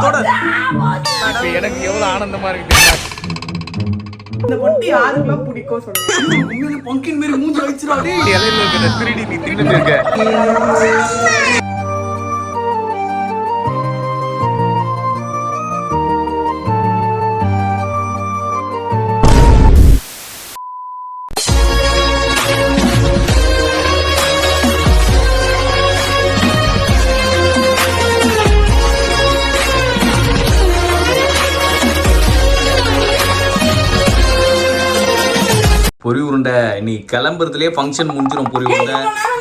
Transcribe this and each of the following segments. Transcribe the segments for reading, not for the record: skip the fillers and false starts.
தொட எனக்கு எவ்வளவு ஆனந்தமா இருக்கு. இந்த பொட்டி யாருக்கெல்லாம் பிடிக்கும் சொல்லுங்க. பங்கின் மாரி மூஞ்சி வச்சிராடி இலையில இருக்கிற திருடி நீ தின்னுட்டு இருக்க. பொரி உருண்டை நீ கிளம்புறதுலயே ஃபங்க்ஷன் முடிஞ்சிடும். பொரி உருண்டை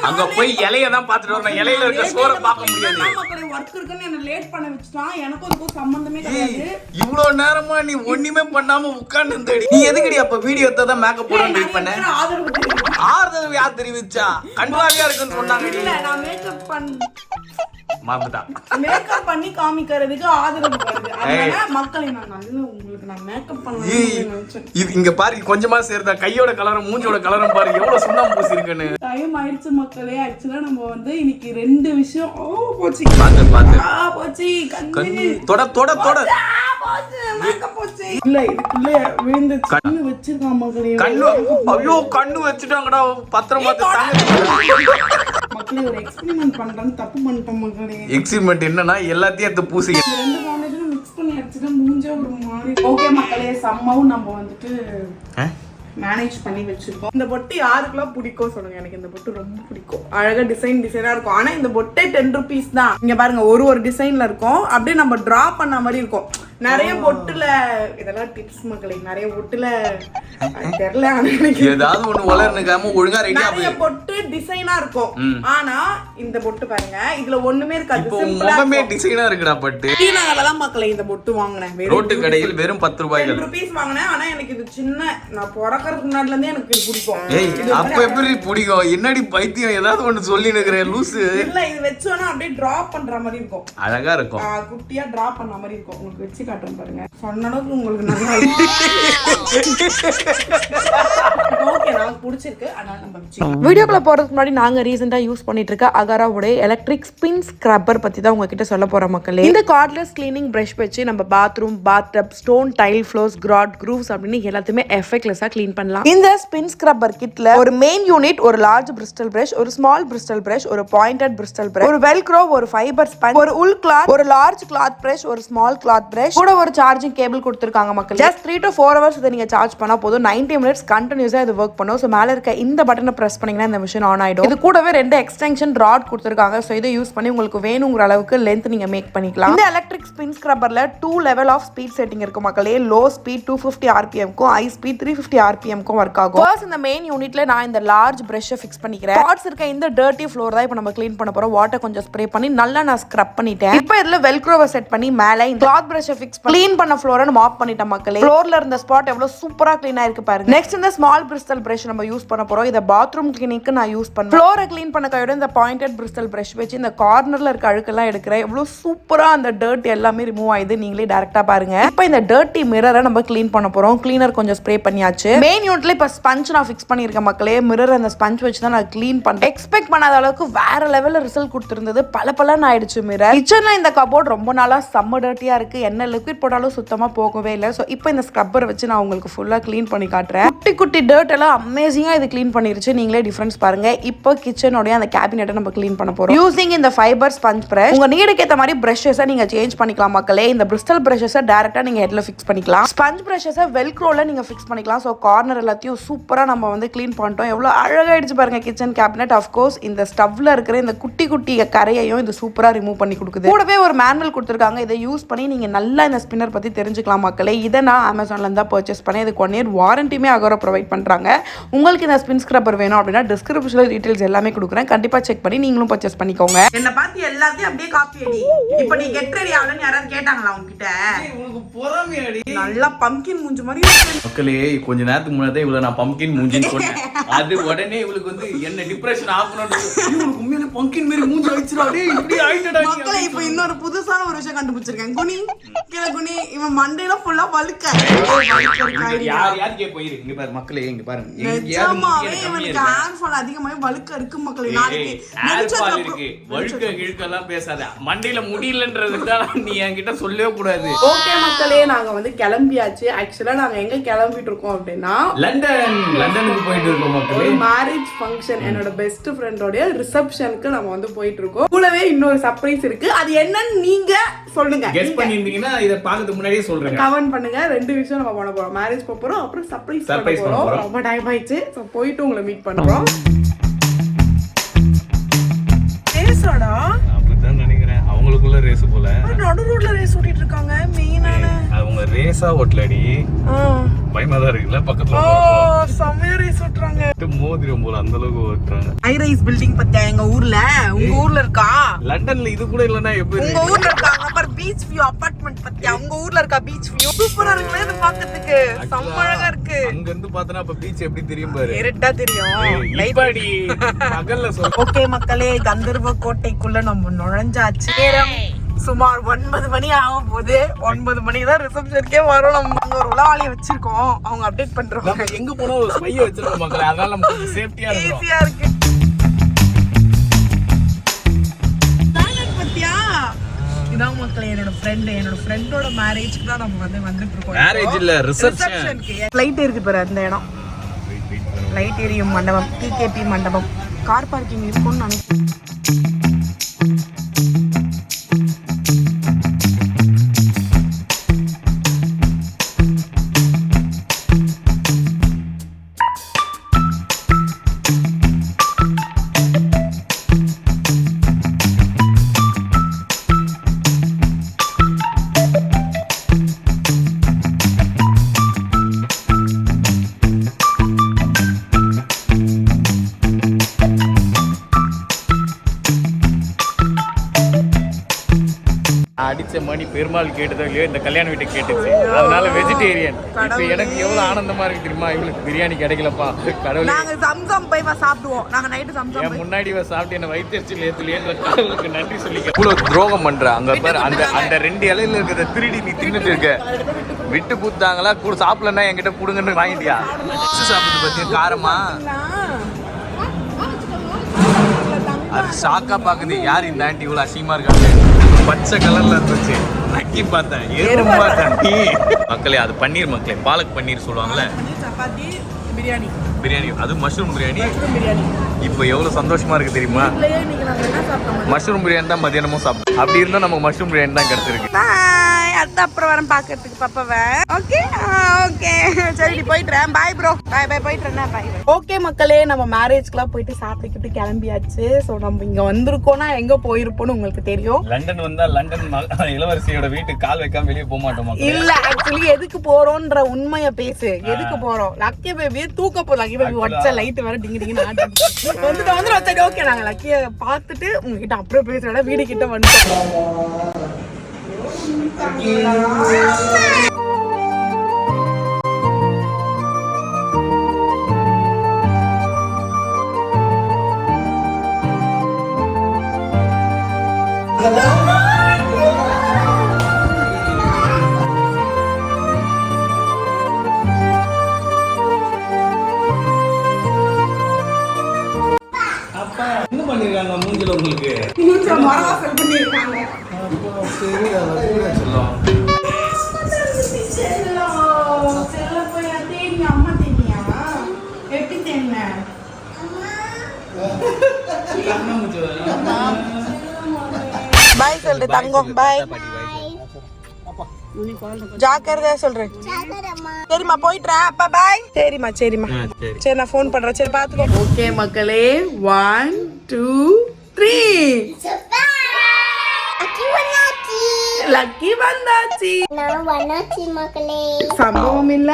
அங்க போய் இலைய தான் பாத்துட்டு வரணும். இலையில இருக்க சோறை பார்க்க முடியாது. வர்க் இருக்குன்னு என்ன லேட் பண்ண வச்சுட்டான். எனக்கு அதுக்கு சம்பந்தமே கிடையாது. இவ்வளவு நேரமா நீ ஒண்ணுமே பண்ணாம உட்கார்ந்து இருந்தடி. நீ எதுக்கடி அப்ப வீடியோ எடுத்தா தான் மேக்கப் போடணும் வெயிட் பண்ண? ஆதரவு யார் தெரிவிச்சா? கண்வாவியா இருக்குன்னு சொன்னாங்கடி. இல்ல நான் மேக்கப் மாமதா மேக்கப் பண்ணி காமிக்கிறதுக்கு ஆதரவு வருது. அதனால மக்களை நான் நல்ல உங்களுக்கு நான் மேக்கப் பண்ணனும்னு நினைச்சேன். இங்க பாரு கொஞ்சமா சேர்ந்தா கையோட கலரும் மூஞ்சோட கலரும் பாரு எவ்வளவு சுண்ணாம்பு பூசி இருக்குன்னு. டைம் ஆயிடுச்சு மக்களே. ஆக்சுவலா நம்ம வந்து இன்னைக்கு ரெண்டு விஷயம் போச்சு. பாத்து போச்சு கண்ணு தொட தொட தொட போச்சு மேக்கப் போச்சு. இல்ல இதுக்குள்ள விழுந்து கண்ணு வச்சிருக்கான் மக்களே. கண்ணு ஐயோ கண்ணு வச்சிட்டாங்கடா பத்திரமா தாங்க. மக்களே ஒரு எக்ஸ்பெரிமென்ட் பண்றேன்னு தப்பு பண்ணிட்டோம் மக்களே. எக்ஸ்பெரிமென்ட் என்னன்னா எல்லாத்தையும் எடுத்து பூசி ரெண்டு காம்பினேஷன் மிக்ஸ் பண்ணி அடிச்சிட்டா மூஞ்சே ஒரு மாதிரி. ஓகே மக்களே சம்மவும் நம்ம வந்துட்டு மேனேஜ் பண்ணி வச்சிருக்கோம். இந்த பொட்டு யாருக்கெல்லாம் பிடிக்கும் சொல்லுங்க. எனக்கு இந்த பொட்டு ரொம்ப பிடிக்கும். அழகா டிசைனா இருக்கும். ஆனா இந்த பொட்டே 10 rupees தான். இங்க பாருங்க ஒரு டிசைன்ல இருக்கும். அப்படியே நம்ம டிரா பண்ண மாதிரி இருக்கும். நிறைய பொட்டுல இதெல்லாம் டிப்ஸ் மக்களே. நிறைய பொட்டுல தெரியல ஏதாவது ஒண்ணு வளர்னுக்காம ஒழுங்கா ரெடியா நிறைய பொட்டு டிசைனா இருக்கும். ஆனா இந்த பொட்டு பாருங்க இதுல ஒண்ணுமே இருக்காது. முகமே டிசைனா இருக்குடா பட்டு. டீனகலதான் மக்களே இந்த பொட்டு வாங்குனேன். ரோட்டு கடையில் வெறும் 10 ரூபாய்கள் 10 rupees வாங்குனேன். ஆனா எனக்கு இது சின்ன நான் பிறக்கறதுக்கு முன்னாடில இருந்தே எனக்கு இது பிடிக்கும். ஏய் அப்ப எப்படி பிடிக்கும்? என்னடி பைத்தியம் ஏதாவது ஒண்ணு சொல்லி நிக்கிறேன் லூசு. இல்ல இது வெச்சோனா அப்படியே டிரா பண்ற மாதிரி இருக்கும். அழகா இருக்கும். குட்டியா டிரா பண்ண மாதிரி இருக்கும். உங்களுக்கு வெச்சு காட்டுறேன் பாருங்க. சொன்ன அளவுக்கு உங்களுக்கு நல்லா இருக்கு. ஓகே நான் பிடிச்சிருக்கு. அதனால நம்ம வெச்சு வீடியோக்குள்ள போறதுக்கு முன்னாடி நாங்க ரீசன்ட்டா யூஸ் பண்ணிட்டு இருக்க அகாராவோட எலக்ட்ரிக் ஸ்பின் ஸ்க்ரப்பர் பத்தி தான் உங்ககிட்ட சொல்ல போறோம் மக்களே. இந்த கார்ட்லெஸ் கிளீனிங் பிரஷ் வச்சு நம்ம bathroom, bathtub, stone tile floors, grout, grooves அப்படின்னு எல்லாத்தையுமே எஃபெக்ட்லெஸ்ஸா க்ளீன் பண்ணலாம். இந்த ஸ்பின் ஸ்க்ரப்பர் கிட்ல ஒரு மெயின் யூனிட், ஒரு லார்ஜ் பிரிஸ்டல் பிரஷ், ஒரு ஸ்மால் பிரிஸ்டல் பிரஷ், ஒரு பாயிண்டட் பிரிஸ்டல் பிரஷ், ஒரு வெல்க்ரோ, ஒரு ஃபைபர் ஸ்பஞ்ச், ஒரு உல் கிளாத், ஒரு லார்ஜ் கிளாத் பிரஷ், ஒரு ஸ்மால் கிளாத் பிரஷ், கூட ஒரு சார்ஜிங் கேபிள் கொடுத்திருக்காங்க மக்களே. ஜஸ்ட் 3 to 4 hours இதை நீங்க சார்ஜ் பண்ணா போதும். 90 minutes கண்டினியூஸா இது வர்க் பண்ணும். சோ மேல இருக்க இந்த பட்டனை பிரஸ் பண்ணீங்கன்னா இந்த மிஷின் ஆன் ஆயிடும். இது கூடவே 2 எக்ஸ்டென்ஷன் ராட் கொடுத்திருக்காங்க. சோ இதை யூஸ் பண்ணி உங்களுக்கு வேணுங்கிற அளவுக்கு லென்த் நீங்க மேக் பண்ணிக்கலாம். இந்த எலக்ட்ரிக் ஸ்பின் ஸ்க்ரப்பர்ல 2 level ஆஃப் ஸ்பீட் செட்டிங் இருக்கு மக்களே. லோ ஸ்பீட் 250 rpm க்கும் ஹை ஸ்பீட் 350 rpm க்கும் வர்க் ஆகும். ஃபர்ஸ்ட் இந்த மெயின் யூனிட்ல நான் இந்த லார்ஜ் பிரஷை ஃபிக்ஸ் பண்ணிக்கிறேன். பார்ட்ஸ் இருக்க இந்த டர்ட்டி ஃப்ளோர் தான் இப்போ நம்ம க்ளீன் பண்ண போறோம். வாட்டர் கொஞ்சம் ஸ்ப்ரே பண்ணி நல்லா நான் ஸ்க்ரப் பண்ணிட்டேன். இப்போ இதுல வெல்க்ரோவை செட் பண்ணி மேலே இந்த கிளாத் பிரஷை ஃபிக்ஸ் பண்ணி க்ளீன் பண்ண ஃப்ளோரை மாப் பண்ணிட்டேன் மக்களே. ஃப்ளோர்ல இருந்த ஸ்பாட் எவ்வளவு சூப்பரா க்ளீன் ஆயிருக்கு பாருங்க. நெக்ஸ்ட் இந்த ஸ்மால் பிரிஸ்டல் பிரஷ் நம்ம யூஸ் பண்ண போறோம். இத பாத்ரூம் கிளீனிங்க்கு நான் யூஸ் பண்ணுவேன். ஃப்ளோரை க்ளீன் பண்ண கையோட இந்த பாயிண்டட் பிரிஸ்டல் பிரஷ் வச்சு இந்த கார்னர்ல இருக்க அழுக்கெல்லாம் எடுக்கிறேன். எவ்வளவு சூப்பரா அந்த டர்ட் எல்லாமே ரிமூவ் ஆயிடுது. நீங்களே டைரக்டா பாருங்க. இப்போ இந்த டர்ட்டி மிரரை நம்ம க்ளீன் பண்ண போறோம். கிளீனர் கொஞ்சம் ஸ்ப்ரே பண்ணியாச்சு. மெயின் யூனிட்ல இப்ப ஸ்பஞ்ச் நான் ஃபிக்ஸ் பண்ணிருக்கேன் மக்களே. மிரர் அந்த ஸ்பஞ்ச் வச்சு தான் நான் க்ளீன் பண்றேன். எக்ஸ்பெக்ட் பண்ணாத அளவுக்கு வேற லெவல்ல ரிசல்ட் கொடுத்திருந்தது. பலன்னு ஆயிடுச்சு மிரர். கிச்சன்ல இந்த கபோர்ட் ரொம்ப நாளா செம்ம டர்ட்டியா இருக்கு. என்ன லிக்விட் போட்டாலும் சுத்தமா போகவே இல்லை. ஸோ இப்போ இந்த ஸ்க்ரப்பர் வச்சு நான் உங்களுக்கு ஃபுல்லா க்ளீன் பண்ணி காட்டுறேன். குட்டி டர்ட் எல்லாம் அமேசிங்கா இது க்ளீன் பண்ணிருச்சு. நீங்களே டிஃபரன்ஸ் பாருங்க. இப்போ கிச்சனோட அந்த கேபினெட்டை நம்ம க்ளீன் பண்ண போறோம். யூசிங் இந்த ஃபைபர் ஸ்பஞ்ச் பிரஷ். உங்க நீடுக்கு ஏற்ற மாதிரி பிரஷஸை நீங்க சேஞ்ச் பண்ணிக்கலாம் மக்களே. இந்த பிரிஸ்டல் பிரஷஸை டைரக்டா நீங்க ஹெட்ல ஃபிக்ஸ் பண்ணிக்கலாம். ஸ்பஞ்ச் பிரஷஸை வெல்க்ரோல நீங்க ஃபிக்ஸ் பண்ணிக்கலாம். ஸோ கார்னர் எல்லாத்தையும் சூப்பரா நம்ம வந்து க்ளீன் பண்ணிட்டோம். எவ்வளவு அழகாயிடுச்சு பாருங்க கிச்சன் கேபினெட். ஆஃப்கோர்ஸ் இந்த ஸ்டவ்ல இருக்கிற இந்த குட்டி கரையையும் இது சூப்பரா ரிமூவ் பண்ணி கொடுக்குது. கூடவே ஒரு மேனுவல் கொடுத்துருக்காங்க. இதை யூஸ் பண்ணி நீங்க நல்லா இந்த ஸ்பின்னர் பத்தி தெரிஞ்சுக்கலாம் மக்களே. இதை நான் அமேசான்ல இருந்தா பர்ச்சேஸ் பண்ணேன். இதுக்கு 1 year வாரண்டியுமே அகோரா ப்ரொவைட் பண்றாங்க. உங்களுக்கு இந்த ஸ்பின் ஸ்க்ரப்பர் வேணும் அப்படின்னா டிஸ்கிரிப்ஷன்ல டீடைல்ஸ் எல்லாமே கொடுக்குறேன். கண்டிப்பா செக் பண்ணி நீங்களும் பர்ச்சேஸ் பண்ணிக்கோங்க. என்ன பார்த்து எல்லாத்தையும் அப்படியே காப்பி அடி. இப்போ நீ கெட் ரெடி ஆகலன்னு யாராவது கேட்டாங்களா உன்கிட்ட? உனக்கு பொறாமையாடி. நல்லா பம்கின் மூஞ்சி மாதிரி மக்களே கொஞ்ச நேரத்துக்கு வரதுக்கு முன்னாடி இவ்வளவு நான் பம்கின் மூஞ்சின்னு சொன்னேன். அது உடனே இவளுக்கு வந்து என்ன டிப்ரெஷன் ஆகணும்னு இவனுக்கு உண்மையில பம்கின் மாதிரி மூஞ்சி ஆயிடுச்சுடா டேய் இப்படி ஆயிட்டடா. மக்களே இப்போ இன்னொரு புதுசான ஒரு விஷயம் கண்டுபிடிச்சிருக்கேன். குனி கீழ குனி இவன் மண்டையில ஃபுல்லா வழுக்க. யார் யாருக்கு போயிரு இங்க பாரு மக்களே இங்க பாருங்க. நிஜமாவே இவனுக்கு ஹேர் ஃபால் அதிகமாவே வழுக்க இருக்கு மக்களே. நாளைக்கு ஹேர் ஃபால் இருக்கு வழுக்க கிழக்கெல்லாம் பேசாத. மண்டையில முடியலன்றதுக்கு தான் நீ என்கிட்ட சொல்லவே கூடாது. ஓகே மக்களே நாங்க வந்து கிளம்பியாச்சு. ஆக்சுவலா நாங்க எங்க கிளம்பிட்டு இருக்கோம் அப்படின்னா லண்டனுக்கு போயிட்டு இருக்கோம் மக்களே. மேரேஜ் ஃபங்க்ஷன் என்னோட பெஸ்ட் ஃப்ரெண்டோட ரிசப்ஷனுக்கு நம்ம வந்து போயிட்டு இருக்கோம். கூடவே இன்னொரு சர்ப்ரைஸ் இருக்கு. அது என்னன்னு நீங்க சொல்லுங்க. கெஸ் பண்ணிருந்தீங்கன்னா இத பார்க்கிறதுக்கு முன்னாடியே சொல்றேன். கமெண்ட் பண்ணுங்க. ரெண்டு விஷயம் நம்ம பண்ண போறோம். மேரேஜ் போக போறோம், அப்புறம் சர்ப்ரைஸ் பண்ண போறோம். ரொம்ப டைம் ஆயிடுச்சு. சோ போயிட்டு உங்களை மீட் பண்றோம். ரேஸாடா? அப்படிதான் நினைக்கிறேன். அவங்களுக்குள்ள ரேஸ் போல. நடு ரோட்ல ரேஸ் ஓட்டிட்டு இருக்காங்க. மெயினான அவங்க ரேஸா ஓட்டலடி. பயமா தான் இருக்குல்ல பக்கத்துல. செமையா ரேஸ் ஓட்டுறாங்க. மோதிரம் போல அந்த அளவுக்கு ஓட்டுறாங்க. ஹை ரைஸ் பில்டிங் பத்தியா எங்க ஊர்ல? உங்க ஊர்ல இருக்கா? லண்டன்ல இது கூட இல்லனா எப்படி? உங்க ஊர்ல இருக்கா? அப்புறம் பீச் வியூ அபார்ட்மெண்ட் பத்தியா? உங்க ஊர்ல இருக்கா பீச் வியூ? சூப்பரா இருக்குல இது பார்க்கிறதுக்கு. செம்மழகா இருக்கு. அங்க இருந்து பார்த்தனா அப்ப பீச் எப்படி தெரியும் பாரு. இருட்டா தெரியும். லைபாடி பகல்ல சொல்ல. ஓகே மக்களே கந்தர்வ கோட்டைக்குள்ள நம்ம நுழைஞ்சாச்சு. நேரம் சுமார் 9 மணி ஆகும் போது. 9 மணிக்கு தான் ரிசப்ஷனுக்கே வரும். நம்ம அங்க ஒரு உளவாளியை வச்சிருக்கோம். அவங்க அப்டேட் பண்றோம். நம்ம எங்க போனா ஒரு ஸ்பைய வச்சிருக்கோம் மக்களே. அதனால நமக்கு சேஃப்டியா இருக்கும். ஈஸியா இருக்கு. பத்தியா இதான் மக்களே என்னோட ஃப்ரெண்டோட மேரேஜ்க்கு தான் நம்ம வந்துட்டு இருக்கோம். மேரேஜ் இல்ல ரிசப்ஷனுக்கு. லைட் எரியுது பாரு அந்த இடம். லைட் எரியும் மண்டபம். டிகேபி மண்டபம். கார் பார்க்கிங் இருக்கும்னு நினைக்கிறேன். அடிச்ச மணி பெருமாள் கேட்டதோ இல்லையோ இந்த கல்யாண வீட்டுக்கு கேட்டுச்சு. அதனால வெஜிடேரியன். இப்ப எனக்கு எவ்வளவு ஆனந்தமா இருக்கு தெரியுமா? இவளுக்கு பிரியாணி கிடைக்கலப்பா கடவுளே. நாங்க சம்சம் போய் சாப்பிடுவோம். நாங்க நைட்டு சம்சம் என் முன்னாடி சாப்பிட்டு என்ன வயிற்றுச்சல் ஏத்துலையேன்ற கடவுளுக்கு நன்றி சொல்லிக்க. இவ்வளவு துரோகம் பண்ற. அங்க பாரு அந்த 2 இலையில இருக்கிறத திருடி நீ தின்னுட்டு இருக்க. விட்டு கூத்தாங்களா கூட சாப்பிடலன்னா என்கிட்ட புடுங்கன்னு வாங்கிட்டியா? சாப்பிடுறது பத்தி காரமா அது ஷாக்கா பாக்குது. யார் இந்த ஆண்டி இவ்வளவு அசிங்கமா இருக்காங்க? பச்சை கலர்ல இருந்துச்சு. நக்கி பார்த்தேன் ஏறும் பார்த்தேன். மக்களே அது பன்னீர் மக்களே. பாலக் பன்னீர் சொல்லுவாங்கல்ல. சப்பாத்தி பிரியாணி. பிரியாணி அது மஷ்ரூம் பிரியாணி. இப்போ எவ்வளவு சந்தோஷமா இருக்கு தெரியுமா? மஷ்ரூம் பிரியாணி தான் மதியானமும் சாப்பிட்டோம். அப்படி இருந்தா நமக்கு மஷ்ரூம் பிரியாணி தான் கிடைச்சிருக்கு. அடுத்த அப்புறம் வரேன் பாக்கிறதுக்கு பாப்பாவை. ஓகே ஓகே சரி போயிட்டுறேன். Bye bro. பாய் போயிட்டுறேன். பாய். ஓகே மக்களே நம்ம மேரேஜ்க்குலாம் போயிட்டு சாப்பிட்டு கிளம்பியாச்சு. ஸோ நம்ம இங்க வந்திருக்கோம்னா எங்க போயிருப்போம்னு உங்களுக்கு தெரியும். லண்டன் வந்தா லண்டன் இளவரசியோட வீட்டுக்கு கால் வைக்காம வெளியே போக மாட்டோம். இல்ல ஆக்சுவலி எதுக்கு போறோம்ன்ற உண்மைய பேசு. எதுக்கு போறோம்? லக்கி பேபியை தூக்க போறோம். லக்கி பேபி வச்ச லைட் வேற டிங்கி டிங்கி வந்து சரி ஓகே நாங்க லக்கிய பார்த்துட்டு உங்ககிட்ட அப்புறம் பேசுறோட வீடு கிட்ட வந்துட்டோம். அப்பா என்ன பண்ணிருக்காங்க மூஞ்சில உங்களுக்கு? மரவாசல் பண்ணிருக்காங்க. பாய் சொல்லு தங்கம். பாய். ஜாக்கிரதையா சொல்றேன். சரிம்மா போயிட்டுறேன். அப்பா பாய். சரிம்மா சரி நான் ஃபோன் பண்றேன். சரி பாத்துக்கோ. ஓகே மக்களே 1 2 3 லக்கி வந்தாச்சு. நான் வந்தாச்சு மக்களே. சம்பவம் இல்ல.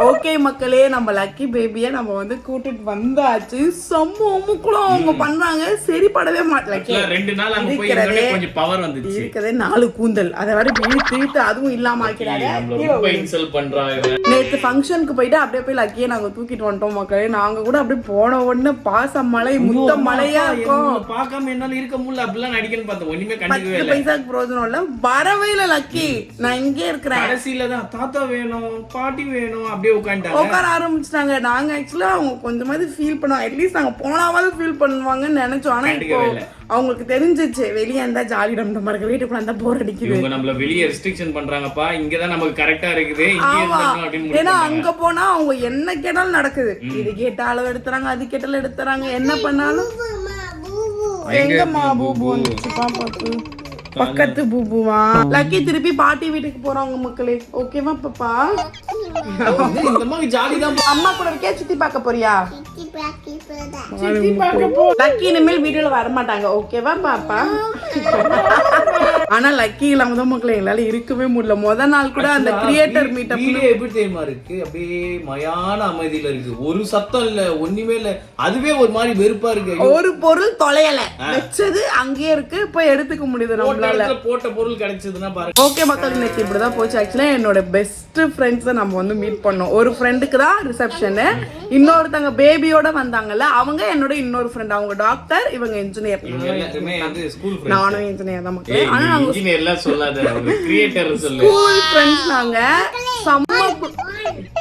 ஓகே மக்களே, நம்ம லக்கி பேபியை நம்ம வந்து கூட்டிட்டு வந்தாச்சு. சம்பவமுக்குள்ள அவங்க பண்றாங்க, சரி படவே மாட்டல. 2 நாள் அங்க போய் இருந்தே கொஞ்சம் பவர் வந்துச்சு. இருக்கதே 4 கூந்தல், அதை வர இழுத்து அதுவும் இல்லாம ஆக்கிறாங்க. ரொம்ப இன்சல்ட் பண்றாங்க. நேத்து ஃபங்க்ஷனுக்கு போயிட்டு அப்படியே போய் லக்கியை நாங்க தூக்கிட்டு வந்துட்டோம் மக்களே. நாங்க கூட அப்படியே போன உடனே பாச மலை முத்த மலையா இருக்கும். பார்க்காம என்னால இருக்க முடியல, அப்படிலாம் நடிக்கன்னு பார்த்தோம். ஒண்ணுமே கண்டிக்கவே 10 பைசாக்கு பிரயோஜனம் இல்ல. வரவே இல்ல லக்கி, நான் இங்கே இருக்கிறேன். கடைசியில தான் தாத்தா வேணும் பாட்டி வேணும் அப்படியே உட்கார ஆரம்பிச்சிட்டாங்க. நாங்க ஆக்சுவலா அவங்க கொஞ்சமாவது ஃபீல் பண்ணுவோம், அட்லீஸ்ட் நாங்க போனாவது ஃபீல் பண்ணுவாங்கன்னு நினைச்சோம். ஆனா இப்போ அவங்களுக்கு தெரிஞ்சிச்சு வெளியே இருந்தா ஜாலி டம் டம் இருக்கு, வீட்டுக்குள்ள இருந்தா போர் அடிக்குது. இவங்க நம்மள வெளிய ரெஸ்ட்ரிக்ஷன் பண்றாங்கப்பா, இங்க தான் நமக்கு கரெக்ட்டா இருக்குது, இங்க இருக்கணும் அப்படினு. ஏன்னா அங்க போனா அவங்க என்ன கேட்டாலும் நடக்குது. இது கேட்டாலும் எடுத்துறாங்க, அது கேட்டாலும் எடுத்துறாங்க, என்ன பண்ணாலும். எங்கம்மா பூபு வந்துச்சு பாப்பாக்கு? பக்கத்து பூபுவா. லக்கி திருப்பி பாட்டி வீட்டுக்கு போறாங்க மக்களே. ஓகேவா பாப்பா? இந்த மாதிரி ஜாலி தான். அம்மா கூட இருக்கே, சுத்தி பார்க்க போறியா? லக்கி இனிமேல் வீடியோல வர மாட்டாங்க. ஓகேவா பாப்பா? ஆனா லக்கி இல்லாம தான் மக்களே எங்களால இருக்கவே முடியல. முத நாள் கூட அந்த கிரியேட்டர் மீட்டப் எப்படி தெரியுமா இருக்கு, அப்படியே மயான அமைதியில இருக்கு. ஒரு சத்தம் இல்ல, ஒண்ணுமே இல்ல. அதுவே ஒரு மாதிரி வெறுப்பா இருக்கு. ஒரு பொருள் தொலையல, வச்சது அங்கேயே இருக்கு, போய் எடுத்துக்க முடியுது நம்மளால. போட்ட பொருள் கிடைச்சதுன்னா பாருங்க. ஓகே மக்கள், இன்னைக்கு இப்படிதான் போச்சு. ஆக்சுவலா என்னோட பெஸ்ட் ஃப்ரெண்ட்ஸ் நம்ம வந்து மீட் பண்ணோம். ஒரு ஃப்ரெண்டுக்கு தான் ரிசப்ஷன், இன்னொருத்தங்க பேபியோட வந்தாங்கல்ல, அவங்க என்னோட இன்னொரு ஃப்ரெண்ட். அவங்க டாக்டர், இவங்க இன்ஜினியர். நானும் இன்ஜினியர் தான் மக்களே. ஆனா நாங்க இன்ஜினியர்லாம் சொல்லாத, கிரியேட்டர் சொல்லு. ஸ்கூல் ஃப்ரெண்ட்ஸ் நாங்க. செம்ம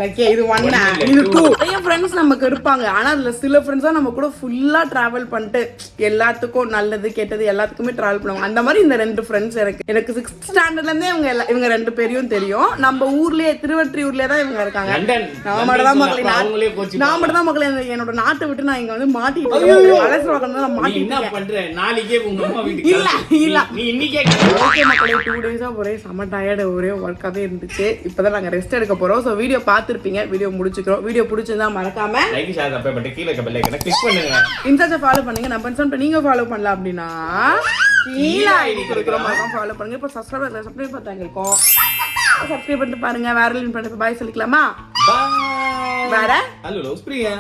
ஓகே, இது 1 இது 2. நிறைய ஃப்ரெண்ட்ஸ் நமக்கு இருப்பாங்க. ஆனா அதுல சில ஃப்ரெண்ட்ஸ் தான் நம்ம கூட ஃபுல்லா டிராவல் பண்ணிட்டு எல்லாத்துக்கும் நல்லது கெட்டது எல்லாத்துக்குமே டிராவல் பண்ணுவாங்க. அந்த மாதிரி இந்த 2 ஃப்ரெண்ட்ஸ் எனக்கு 6th ஸ்டாண்டர்ட்ல இருந்தே இவங்க 2 பேரையும் தெரியும். நம்ம ஊர்லயே திருவற்றியூர்லயே தான் இவங்க இருக்காங்க. நான் மட்டும் தான் மக்களே என்னோட நாட்டை விட்டு நான் இங்க வந்து மாட்டிட்டு வளர்ச்சி மாட்டிட்டேன். நாளைக்கே உங்க அம்மா வீட்டுக்கு இல்ல நீ இன்னைக்கே. ஓகே மக்களே, 2 டேஸா ஒரே செம டயர்டு, ஒரே ஒர்க்காவே இருந்துச்சு. இப்பதான் நாங்க ரெஸ்ட் எடுக்க போறோம். சோ வீடியோ பார்த்திருப்பீங்க, வீடியோ முடிச்சுக்கிறோம். வீடியோ பிடிச்சிருந்தா மறக்காம லைக் ஷேர் சப்ஸ்கிரைப் பண்ணி கீழ இருக்க பெல் ஐகானை கிளிக் பண்ணுங்க. இன்ஸ்டால ஃபாலோ பண்ணுங்க. நம்ம இன்ஸ்டா நீங்க ஃபாலோ பண்ணல அப்படினா கீழ ஐடி கொடுக்குறோம், மறக்காம ஃபாலோ பண்ணுங்க. இப்போ சப்ஸ்கிரைப் பார்த்தாங்க இருக்கோம், சப்ஸ்கிரைப் பண்ணிட்டு பாருங்க. வேற லிங்க் பண்ணி பாய் சொல்லிக்கலாமா? பாய். வேற ஹலோ பிரியா.